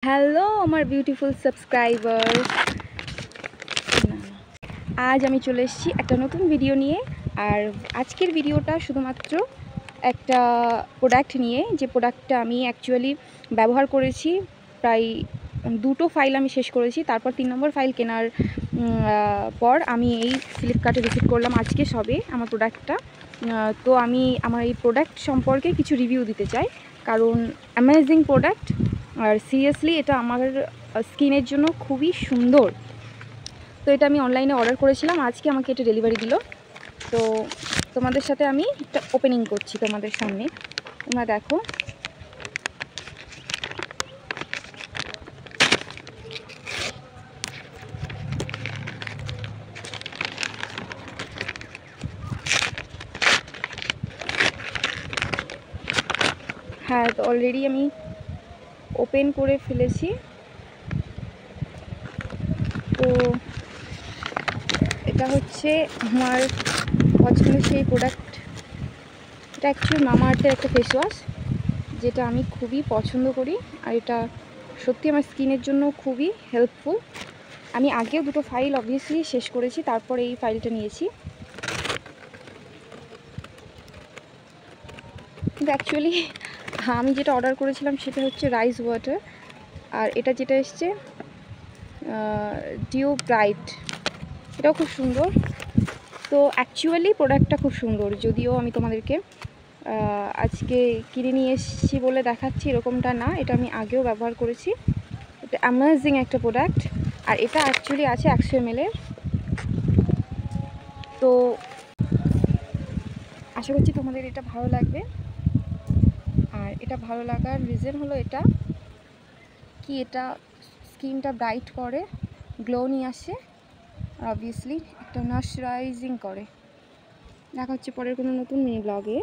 Hello আমার beautiful subscriber, আজ আমি চলে এসেছি একটা নতুন ভিডিও নিয়ে। আর আজকের ভিডিওটা শুধুমাত্র একটা প্রোডাক্ট নিয়ে, যে প্রোডাক্টটা আমি অ্যাকচুয়ালি ব্যবহার করেছি। প্রায় দুটো ফাইল আমি শেষ করেছি, তারপর 3 নম্বর ফাইল কেনার পর আমি এই ফ্লিপকার্টে রিসিভ করলাম আজকে সবে আমার প্রোডাক্টটা। তো আমি আমার এই প্রোডাক্ট সম্পর্কে কিছু রিভিউ দিতে চাই, কারণ অ্যামেজিং প্রোডাক্ট। আর সিরিয়াসলি এটা আমার স্কিনের জন্য খুবই সুন্দর। তো এটা আমি অনলাইনে অর্ডার করেছিলাম, আজকে আমাকে এটা ডেলিভারি দিল। তো তোমাদের সাথে আমি একটা ওপেনিং করছি তোমাদের সামনে, তোমরা দেখো। হ্যাঁ, তো অলরেডি আমি ওপেন করে ফেলেছি। তো এটা হচ্ছে আমার পছন্দের সেই প্রোডাক্ট। এটা অ্যাকচুয়ালি মামা আর্থের একটা ফেস ওয়াশ, যেটা আমি খুবই পছন্দ করি। আর এটা সত্যি আমার স্কিনের জন্য খুবই হেল্পফুল। আমি আগেও দুটো ফাইল অবভিয়াসলি শেষ করেছি, তারপর এই ফাইলটা নিয়েছি। কিন্তু অ্যাকচুয়ালি আমি যেটা অর্ডার করেছিলাম সেটা হচ্ছে রাইস ওয়াটার, আর এটা যেটা এসছে ডিউ ব্রাইট, এটাও খুব সুন্দর। তো অ্যাকচুয়ালি প্রোডাক্টটা খুব সুন্দর, যদিও আমি তোমাদেরকে আজকে কিনে নিয়ে এসেছি বলে দেখাচ্ছি এরকমটা না, এটা আমি আগেও ব্যবহার করেছি। এটা অ্যামেজিং একটা প্রোডাক্ট। আর এটা অ্যাকচুয়ালি আছে 100 ml এর। তো আশা করছি তোমাদের এটা ভালো লাগবে। আর এটা ভালো লাগার রিজন হলো এটা স্কিনটা ব্রাইট করে, গ্লো নিয়ে আসে, আর অবভিয়াসলি একটা ময়েশ্চারাইজিং করে। দেখা হচ্ছে পরের কোনো নতুন মিনি ব্লগে।